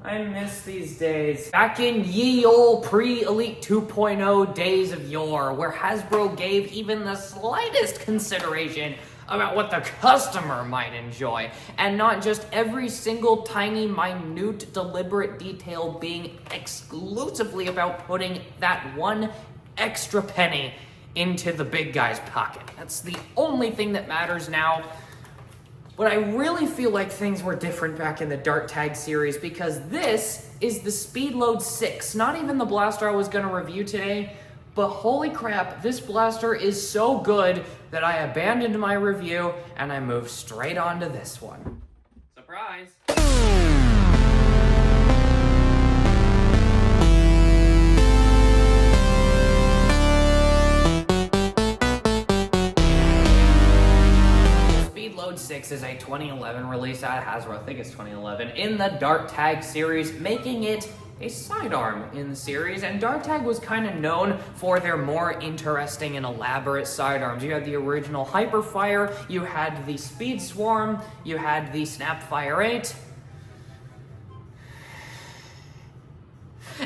I miss these days. Back in ye ol' pre-Elite 2.0 days of yore, where Hasbro gave even the slightest consideration about what the customer might enjoy, and not just every single tiny, minute, deliberate detail being exclusively about putting that one extra penny into the big guy's pocket. That's the only thing that matters now. But I really feel like things were different back in the Dart Tag series, because this is the Speedload 6, not even the blaster I was going to review today, but holy crap, this blaster is so good that I abandoned my review and I moved straight on to this one. Surprise! Speedload 6 is a 2011 release out of Hasbro, I think it's 2011, in the Dart Tag series, making it a sidearm in the series. And Dart Tag was kind of known for their more interesting and elaborate sidearms. You had the original Hyperfire, you had the Speed Swarm, you had the Snapfire 8,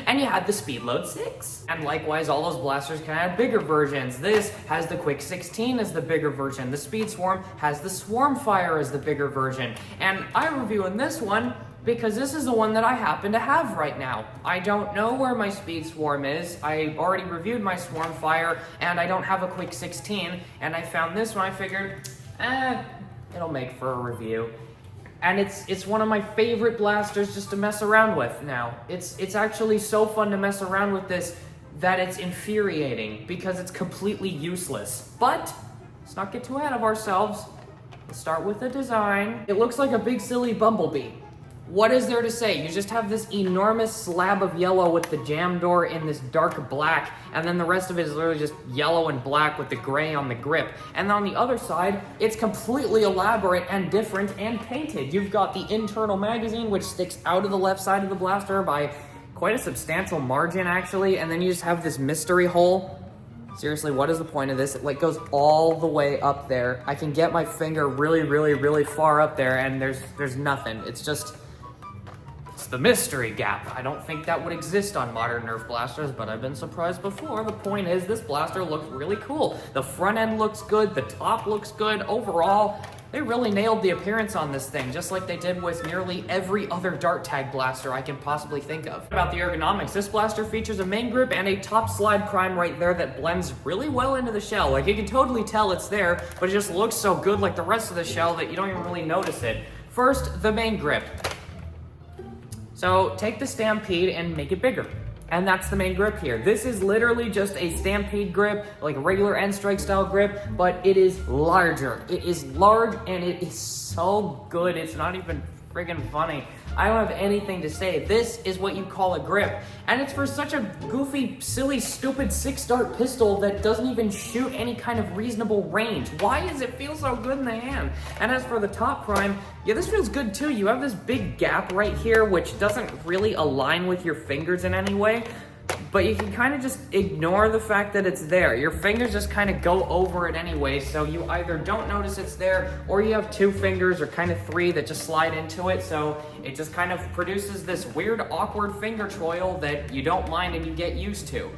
and you had the Speedload 6. And likewise, all those blasters can have bigger versions. This has the Quick 16 as the bigger version. The Speed Swarm has the Swarm Fire as the bigger version. And I'm reviewing this one because this is the one that I happen to have right now. I don't know where my Speed Swarm is. I already reviewed my Swarm Fire, and I don't have a Quick 16, and I found this one. I figured, it'll make for a review. And it's one of my favorite blasters just to mess around with now. It's actually so fun to mess around with this that it's infuriating because it's completely useless. But let's not get too ahead of ourselves. Let's start with the design. It looks like a big silly bumblebee. What is there to say? You just have this enormous slab of yellow with the jam door in this dark black, and then the rest of it is literally just yellow and black with the gray on the grip. And on the other side, it's completely elaborate and different and painted. You've got the internal magazine, which sticks out of the left side of the blaster by quite a substantial margin, actually, and then you just have this mystery hole. Seriously, what is the point of this? It goes all the way up there. I can get my finger really, really, really far up there, and there's nothing. It's the mystery gap. I don't think that would exist on modern Nerf blasters, but I've been surprised before. The point is, this blaster looks really cool. The front end looks good, the top looks good. Overall, they really nailed the appearance on this thing, just like they did with nearly every other Dart Tag blaster I can possibly think of. About the ergonomics, this blaster features a main grip and a top slide prime right there that blends really well into the shell. Like, you can totally tell it's there, but it just looks so good like the rest of the shell that you don't even really notice it. First, the main grip. So take the Stampede and make it bigger. And that's the main grip here. This is literally just a Stampede grip, like a regular end strike style grip, but it is larger. It is large and it is so good. It's not even friggin' funny. I don't have anything to say. This is what you call a grip. And it's for such a goofy, silly, stupid 6-dart pistol that doesn't even shoot any kind of reasonable range. Why does it feel so good in the hand? And as for the top prime, yeah, this feels good too. You have this big gap right here, which doesn't really align with your fingers in any way, but you can kind of just ignore the fact that it's there. Your fingers just kind of go over it anyway, so you either don't notice it's there, or you have 2 fingers or kind of 3 that just slide into it, so it just kind of produces this weird, awkward finger trail that you don't mind and you get used to.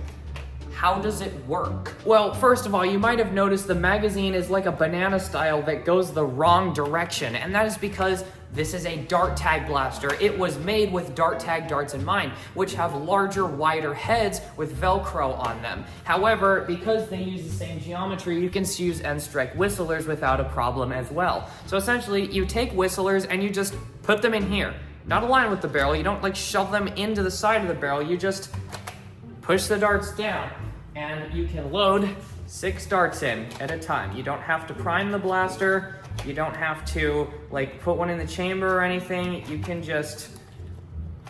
How does it work? Well, first of all, you might have noticed the magazine is like a banana style that goes the wrong direction, and that is because this is a Dart Tag blaster. It was made with Dart Tag darts in mind, which have larger, wider heads with Velcro on them. However, because they use the same geometry, you can use end strike whistlers without a problem as well. So essentially, you take whistlers and you just put them in here. Not aligned with the barrel, you don't like shove them into the side of the barrel, you just push the darts down, and you can load 6 darts in at a time. You don't have to prime the blaster, you don't have to like put one in the chamber or anything. You can just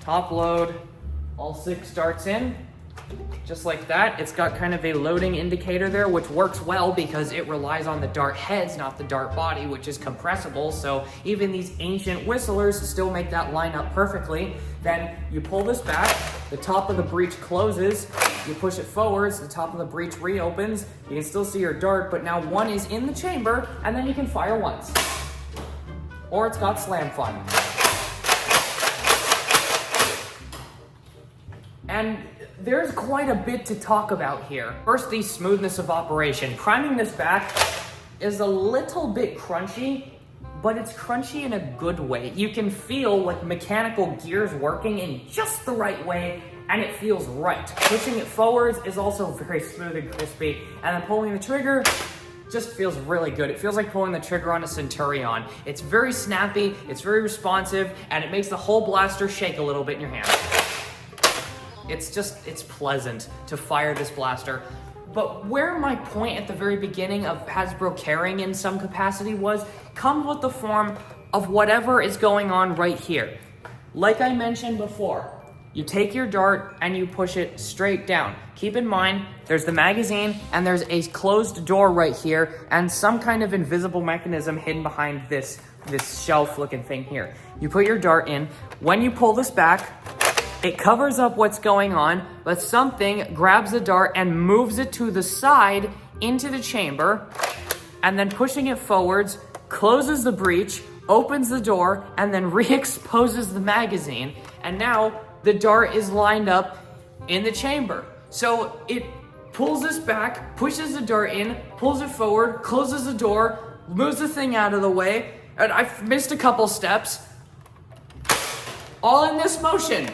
top load all 6 darts in, just like that. It's got kind of a loading indicator there, which works well because it relies on the dart heads, not the dart body, which is compressible. So even these ancient whistlers still make that line up perfectly. Then you pull this back, the top of the breech closes, you push it forwards, the top of the breech reopens, you can still see your dart, but now one is in the chamber, and then you can fire once. Or it's got slam fun. And there's quite a bit to talk about here. First, the smoothness of operation. Priming this back is a little bit crunchy, but it's crunchy in a good way. You can feel like mechanical gears working in just the right way, and it feels right. Pushing it forwards is also very smooth and crispy, and then pulling the trigger just feels really good. It feels like pulling the trigger on a Centurion. It's very snappy, it's very responsive, and it makes the whole blaster shake a little bit in your hand. It's pleasant to fire this blaster. But where my point at the very beginning of Hasbro caring in some capacity comes with the form of whatever is going on right here. Like I mentioned before, you take your dart and you push it straight down. Keep in mind, there's the magazine and there's a closed door right here and some kind of invisible mechanism hidden behind this shelf looking thing here. You put your dart in. When you pull this back, it covers up what's going on, but something grabs the dart and moves it to the side into the chamber, and then pushing it forwards, closes the breech, opens the door, and then re-exposes the magazine. And now the dart is lined up in the chamber. So it pulls this back, pushes the dart in, pulls it forward, closes the door, moves the thing out of the way, and I've missed a couple steps. All in this motion.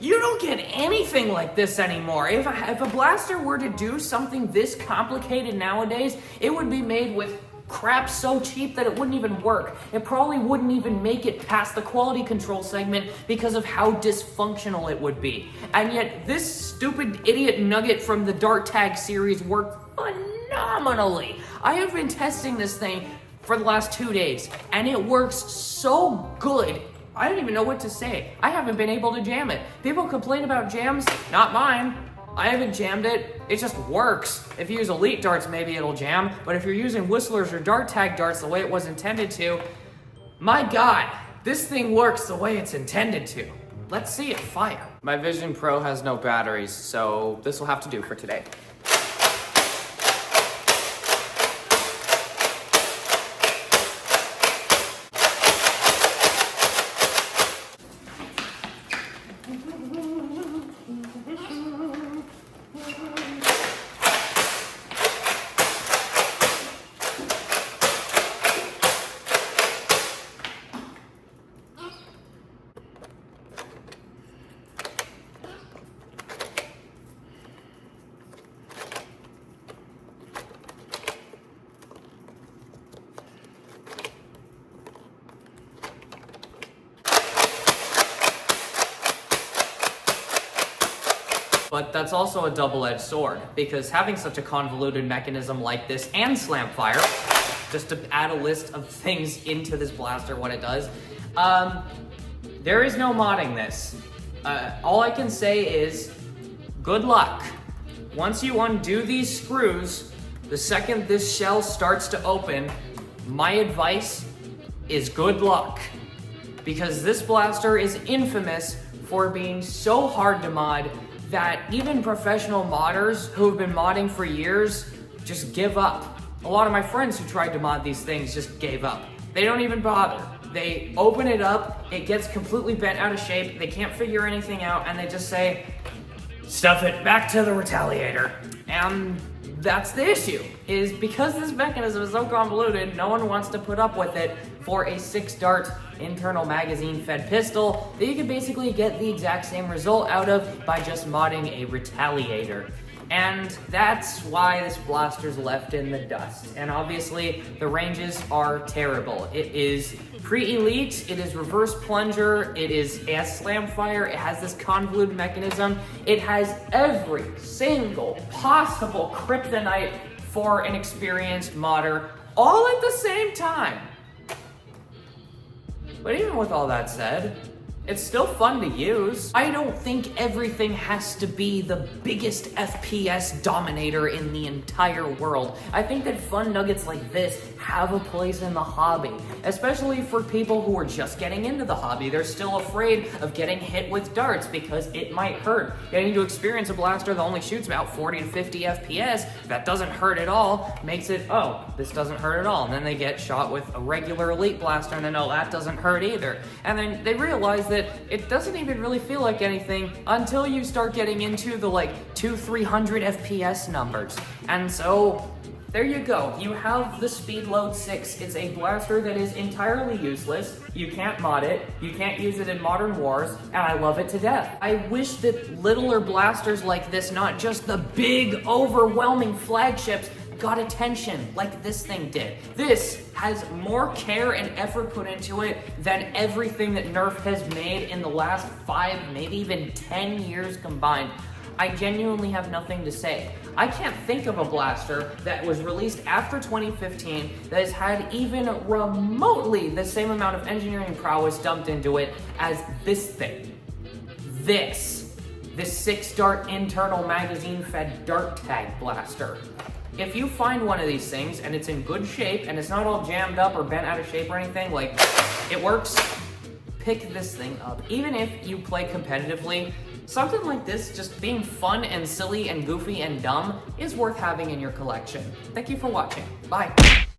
You don't get anything like this anymore. If a blaster were to do something this complicated nowadays, it would be made with crap so cheap that it wouldn't even work. It probably wouldn't even make it past the quality control segment because of how dysfunctional it would be. And yet this stupid idiot nugget from the Dart Tag series worked phenomenally. I have been testing this thing for the last 2 days, and it works so good. I don't even know what to say. I haven't been able to jam it. People complain about jams, not mine. I haven't jammed it, it just works. If you use Elite darts, maybe it'll jam, but if you're using Whistlers or Dart Tag darts the way it was intended to, my God, this thing works the way it's intended to. Let's see it fire. My Vision Pro has no batteries, so this will have to do for today. But that's also a double-edged sword, because having such a convoluted mechanism like this and slam fire, just to add a list of things into this blaster, what it does, there is no modding this. All I can say is, good luck. Once you undo these screws, the second this shell starts to open, my advice is good luck. Because this blaster is infamous for being so hard to mod that even professional modders who have been modding for years just give up. A lot of my friends who tried to mod these things just gave up. They don't even bother. They open it up, it gets completely bent out of shape, they can't figure anything out, and they just say, stuff it back to the Retaliator. And that's the issue, is because this mechanism is so convoluted, no one wants to put up with it for a 6-dart internal magazine-fed pistol that you can basically get the exact same result out of by just modding a Retaliator. And that's why this blaster's left in the dust. And obviously, the ranges are terrible. It is pre-elite, it is reverse plunger, it is a slam fire, it has this convoluted mechanism, it has every single possible kryptonite for an experienced modder, all at the same time. But even with all that said, it's still fun to use. I don't think everything has to be the biggest FPS dominator in the entire world. I think that fun nuggets like this have a place in the hobby, especially for people who are just getting into the hobby. They're still afraid of getting hit with darts because it might hurt. Getting to experience a blaster that only shoots about 40 to 50 FPS, that doesn't hurt at all, makes it, oh, this doesn't hurt at all. And then they get shot with a regular Elite blaster and then, oh, that doesn't hurt either. And then they realize that that it doesn't even really feel like anything until you start getting into the like 200-300 FPS numbers. And so there you go. You have the Speedload 6. It's a blaster that is entirely useless. You can't mod it. You can't use it in Modern Wars, and I love it to death. I wish that littler blasters like this, not just the big, overwhelming flagships, got attention like this thing did. This has more care and effort put into it than everything that Nerf has made in the last 5, maybe even 10 years combined. I genuinely have nothing to say. I can't think of a blaster that was released after 2015 that has had even remotely the same amount of engineering prowess dumped into it as this thing. This 6-dart internal magazine-fed dart tag blaster. If you find one of these things and it's in good shape and it's not all jammed up or bent out of shape or anything, like, it works, pick this thing up. Even if you play competitively, something like this, just being fun and silly and goofy and dumb, is worth having in your collection. Thank you for watching. Bye.